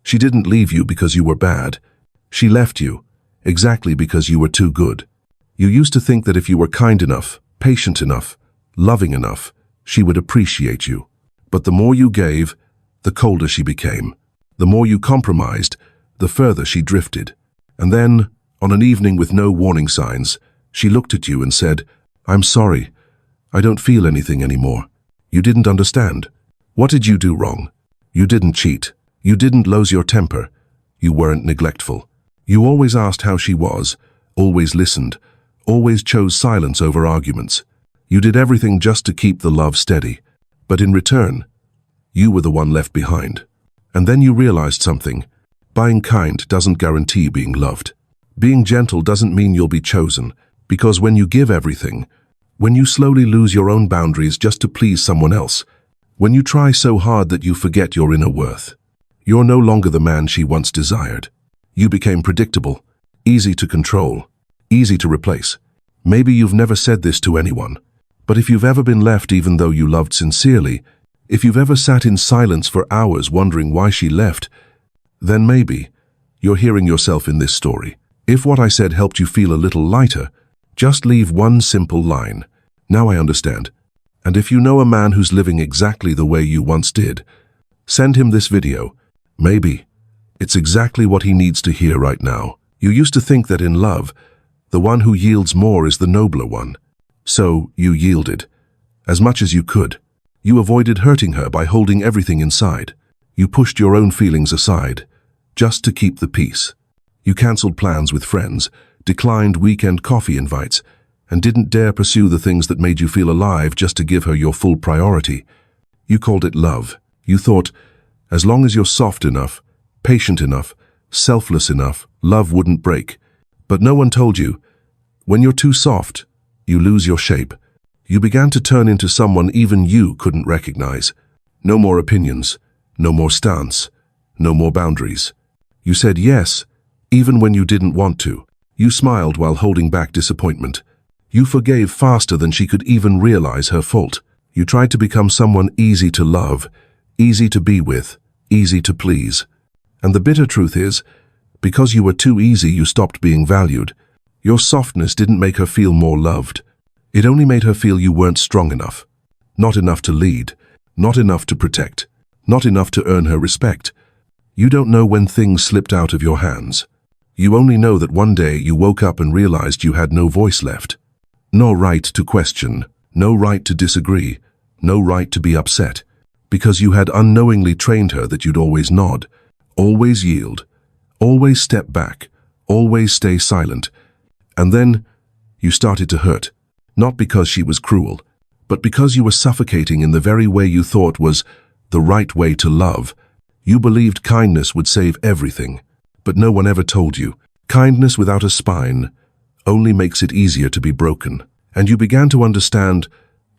She didn't leave you because you were bad. She left you, exactly because you were too good. You used to think that if you were kind enough, patient enough, loving enough, she would appreciate you. But the more you gave, the colder she became. The more you compromised, the further she drifted. And then, on an evening with no warning signs, she looked at you and said, "I'm sorry. I don't feel anything anymore." You didn't understand. What did you do wrong? You didn't cheat. You didn't lose your temper. You weren't neglectful. You always asked how she was, always listened, always chose silence over arguments. You did everything just to keep the love steady. But in return, you were the one left behind. And then you realized something. Being kind doesn't guarantee being loved. Being gentle doesn't mean you'll be chosen, because when you give everything, when you slowly lose your own boundaries just to please someone else, when you try so hard that you forget your inner worth, you're no longer the man she once desired. You became predictable, easy to control, easy to replace. Maybe you've never said this to anyone, but if you've ever been left even though you loved sincerely, if you've ever sat in silence for hours wondering why she left, then maybe you're hearing yourself in this story. If what I said helped you feel a little lighter, just leave one simple line. "Now I understand." And if you know a man who's living exactly the way you once did, send him this video. Maybe it's exactly what he needs to hear right now. You used to think that in love, the one who yields more is the nobler one. So you yielded, as much as you could. You avoided hurting her by holding everything inside. You pushed your own feelings aside, just to keep the peace. You cancelled plans with friends, declined weekend coffee invites, and didn't dare pursue the things that made you feel alive just to give her your full priority. You called it love. You thought, as long as you're soft enough, patient enough, selfless enough, love wouldn't break. But no one told you, when you're too soft, you lose your shape. You began to turn into someone even you couldn't recognize. No more opinions, no more stance, no more boundaries. You said yes, even when you didn't want to. You smiled while holding back disappointment. You forgave faster than she could even realize her fault. You tried to become someone easy to love, easy to be with, easy to please. And the bitter truth is, because you were too easy, you stopped being valued. Your softness didn't make her feel more loved. It only made her feel you weren't strong enough. Not enough to lead, not enough to protect, not enough to earn her respect. You don't know when things slipped out of your hands. You only know that one day you woke up and realized you had no voice left. No right to question, no right to disagree, no right to be upset, because you had unknowingly trained her that you'd always nod, always yield, always step back, always stay silent. And then you started to hurt, not because she was cruel, but because you were suffocating in the very way you thought was the right way to love. You believed kindness would save everything, but no one ever told you. Kindness without a spine only makes it easier to be broken. And you began to understand,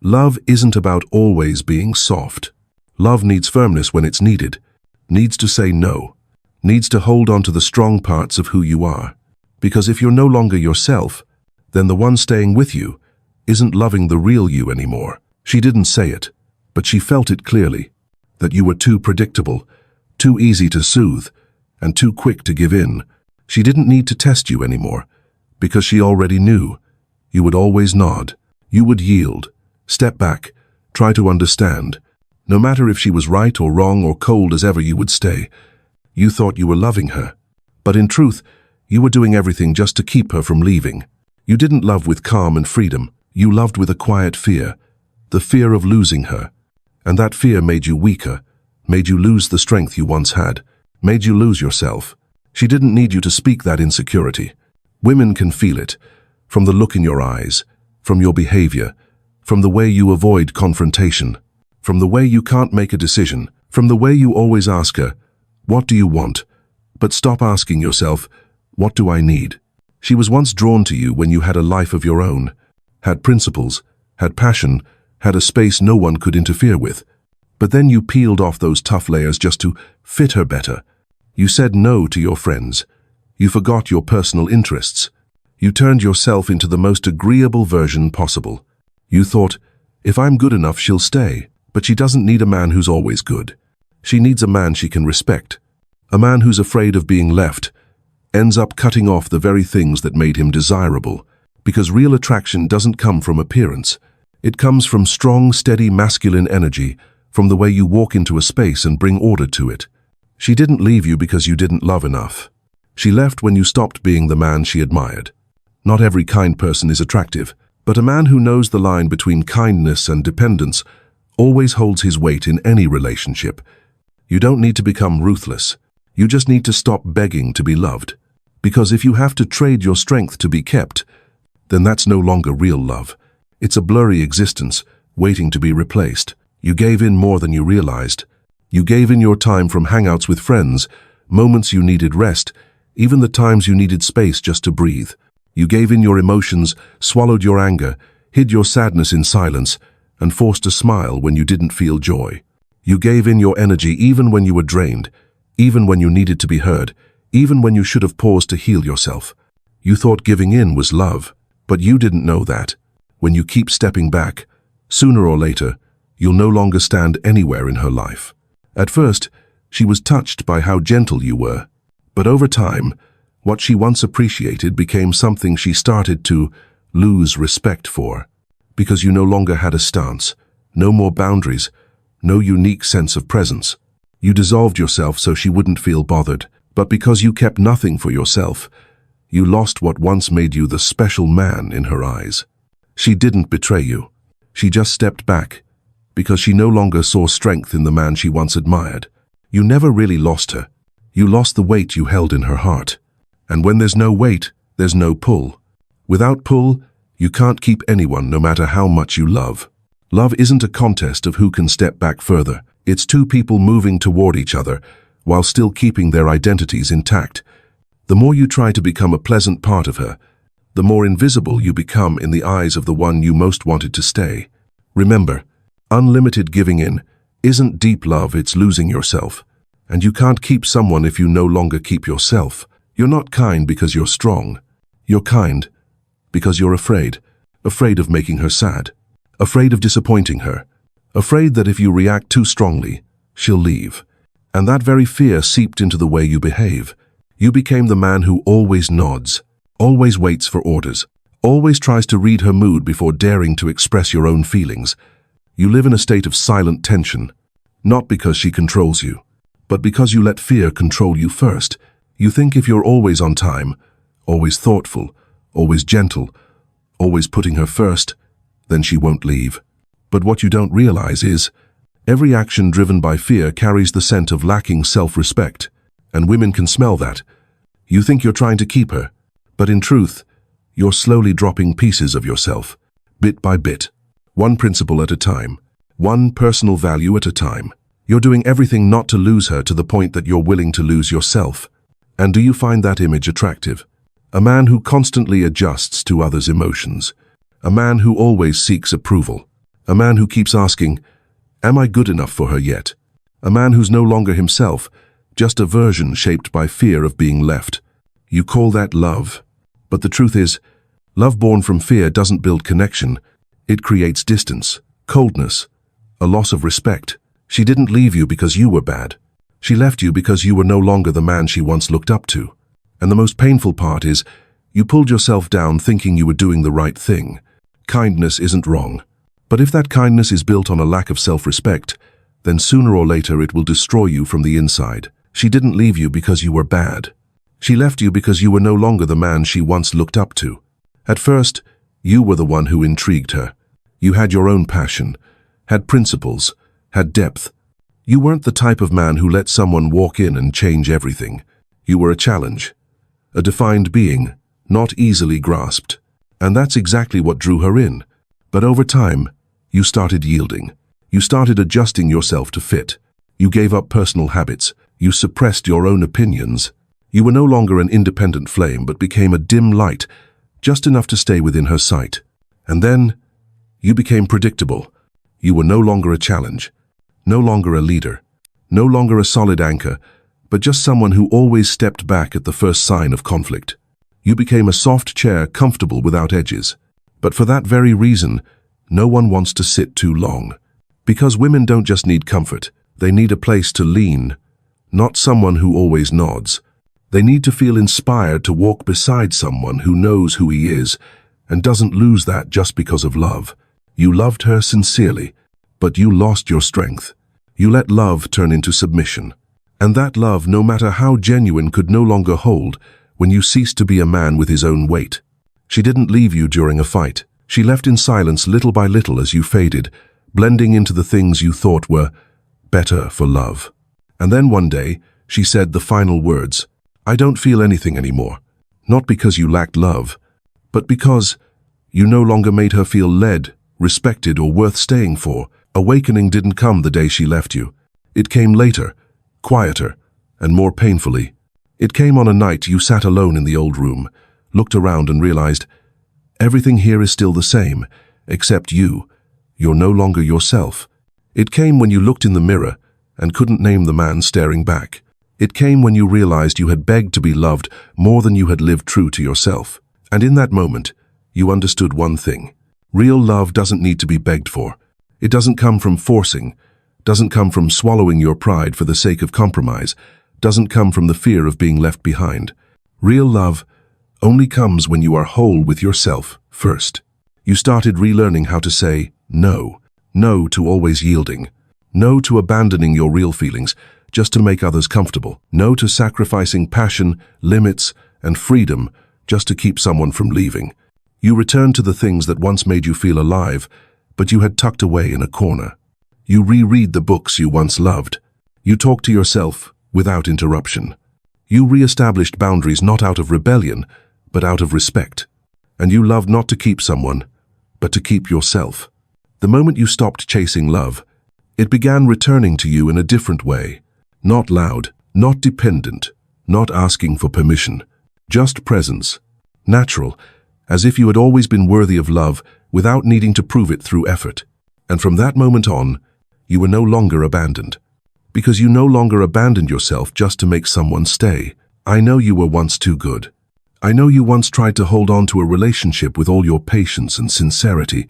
love isn't about always being soft. Love needs firmness when it's needed, needs to say no, needs to hold on to the strong parts of who you are. Because if you're no longer yourself, then the one staying with you isn't loving the real you anymore. She didn't say it, but she felt it clearly, that you were too predictable, too easy to soothe, and too quick to give in. She didn't need to test you anymore, because she already knew. You would always nod. You would yield, step back, try to understand. No matter if she was right or wrong or cold as ever, you would stay. You thought you were loving her, but in truth, you were doing everything just to keep her from leaving. You didn't love with calm and freedom. You loved with a quiet fear, the fear of losing her. And that fear made you weaker, made you lose the strength you once had, made you lose yourself. She didn't need you to speak that insecurity. Women can feel it, from the look in your eyes, from your behavior, from the way you avoid confrontation, from the way you can't make a decision, from the way you always ask her, "What do you want?" But stop asking yourself, "What do I need?" She was once drawn to you when you had a life of your own, had principles, had passion, had a space no one could interfere with. But then you peeled off those tough layers just to fit her better. You said no to your friends. You forgot your personal interests. You turned yourself into the most agreeable version possible. You thought, if I'm good enough, she'll stay. But she doesn't need a man who's always good. She needs a man she can respect. A man who's afraid of being left ends up cutting off the very things that made him desirable, because real attraction doesn't come from appearance. It comes from strong, steady masculine energy, from the way you walk into a space and bring order to it. She didn't leave you because you didn't love enough. She left when you stopped being the man she admired. Not every kind person is attractive, but a man who knows the line between kindness and dependence always holds his weight in any relationship. You don't need to become ruthless. You just need to stop begging to be loved. Because if you have to trade your strength to be kept, then that's no longer real love. It's a blurry existence, waiting to be replaced. You gave in more than you realized. You gave in your time from hangouts with friends, moments you needed rest, even the times you needed space just to breathe. You gave in your emotions, swallowed your anger, hid your sadness in silence, and forced a smile when you didn't feel joy. You gave in your energy even when you were drained, even when you needed to be heard, even when you should have paused to heal yourself. You thought giving in was love, but you didn't know that. When you keep stepping back, sooner or later, you'll no longer stand anywhere in her life. At first, she was touched by how gentle you were, but over time, what she once appreciated became something she started to lose respect for, because you no longer had a stance, no more boundaries, no unique sense of presence. You dissolved yourself so she wouldn't feel bothered, but because you kept nothing for yourself, you lost what once made you the special man in her eyes. She didn't betray you. She just stepped back, because she no longer saw strength in the man she once admired. You never really lost her. You lost the weight you held in her heart. And when there's no weight, there's no pull. Without pull, you can't keep anyone no matter how much you love. Love isn't a contest of who can step back further. It's two people moving toward each other while still keeping their identities intact. The more you try to become a pleasant part of her, the more invisible you become in the eyes of the one you most wanted to stay. Remember, unlimited giving in isn't deep love, it's losing yourself. And you can't keep someone if you no longer keep yourself. You're not kind because you're strong. You're kind because you're afraid. Afraid of making her sad. Afraid of disappointing her. Afraid that if you react too strongly, she'll leave. And that very fear seeped into the way you behave. You became the man who always nods, always waits for orders, always tries to read her mood before daring to express your own feelings. You live in a state of silent tension, not because she controls you, but because you let fear control you first. You think if you're always on time, always thoughtful, always gentle, always putting her first, then she won't leave. But what you don't realize is, every action driven by fear carries the scent of lacking self-respect, and women can smell that. You think you're trying to keep her, but in truth, you're slowly dropping pieces of yourself, bit by bit, one principle at a time, one personal value at a time. You're doing everything not to lose her to the point that you're willing to lose yourself. And do you find that image attractive? A man who constantly adjusts to others' emotions. A man who always seeks approval. A man who keeps asking, am I good enough for her yet? A man who's no longer himself, just a version shaped by fear of being left. You call that love. But the truth is, love born from fear doesn't build connection. It creates distance, coldness, a loss of respect. She didn't leave you because you were bad. She left you because you were no longer the man she once looked up to. And the most painful part is, you pulled yourself down thinking you were doing the right thing. Kindness isn't wrong. But if that kindness is built on a lack of self-respect, then sooner or later it will destroy you from the inside. She didn't leave you because you were bad. She left you because you were no longer the man she once looked up to. At first, you were the one who intrigued her. You had your own passion, had principles, had depth. You weren't the type of man who let someone walk in and change everything. You were a challenge, a defined being, not easily grasped. And that's exactly what drew her in. But over time, you started yielding. You started adjusting yourself to fit. You gave up personal habits. You suppressed your own opinions. You were no longer an independent flame, but became a dim light, just enough to stay within her sight. And then, you became predictable. You were no longer a challenge, no longer a leader, no longer a solid anchor, but just someone who always stepped back at the first sign of conflict. You became a soft chair, comfortable without edges. But for that very reason, no one wants to sit too long. Because women don't just need comfort, they need a place to lean, not someone who always nods. They need to feel inspired to walk beside someone who knows who he is and doesn't lose that just because of love. You loved her sincerely, but you lost your strength. You let love turn into submission. And that love, no matter how genuine, could no longer hold when you ceased to be a man with his own weight. She didn't leave you during a fight. She left in silence little by little as you faded, blending into the things you thought were better for love. And then one day, she said the final words, "I don't feel anything anymore." Not because you lacked love, but because you no longer made her feel led, respected, or worth staying for. Awakening didn't come the day she left you. It came later, quieter, and more painfully. It came on a night you sat alone in the old room, looked around and realized, everything here is still the same, except you. You're no longer yourself. It came when you looked in the mirror and couldn't name the man staring back. It came when you realized you had begged to be loved more than you had lived true to yourself. And in that moment, you understood one thing. Real love doesn't need to be begged for. It doesn't come from forcing, doesn't come from swallowing your pride for the sake of compromise, doesn't come from the fear of being left behind. Real love only comes when you are whole with yourself first. You started relearning how to say no. No to always yielding. No to abandoning your real feelings just to make others comfortable. No to sacrificing passion, limits, and freedom just to keep someone from leaving. You returned to the things that once made you feel alive, but you had tucked away in a corner. You reread the books you once loved. You talked to yourself without interruption. You re-established boundaries not out of rebellion, but out of respect. And you loved not to keep someone, but to keep yourself. The moment you stopped chasing love, it began returning to you in a different way. Not loud, not dependent, not asking for permission. Just presence. Natural, as if you had always been worthy of love without needing to prove it through effort. And from that moment on, you were no longer abandoned. Because you no longer abandoned yourself just to make someone stay. I know you were once too good. I know you once tried to hold on to a relationship with all your patience and sincerity.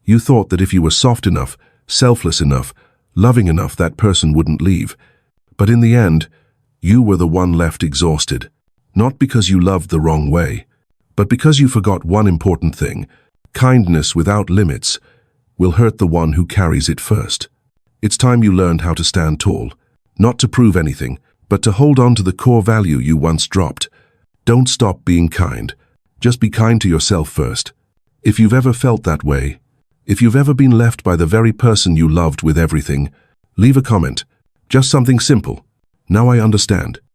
You thought that if you were soft enough, selfless enough, loving enough, that person wouldn't leave. But in the end, you were the one left exhausted. Not because you loved the wrong way, but because you forgot one important thing. Kindness without limits will hurt the one who carries it first. It's time you learned how to stand tall, not to prove anything, but to hold on to the core value you once dropped. Don't stop being kind. Just be kind to yourself first. If you've ever felt that way, if you've ever been left by the very person you loved with everything, leave a comment. Just something simple. Now I understand.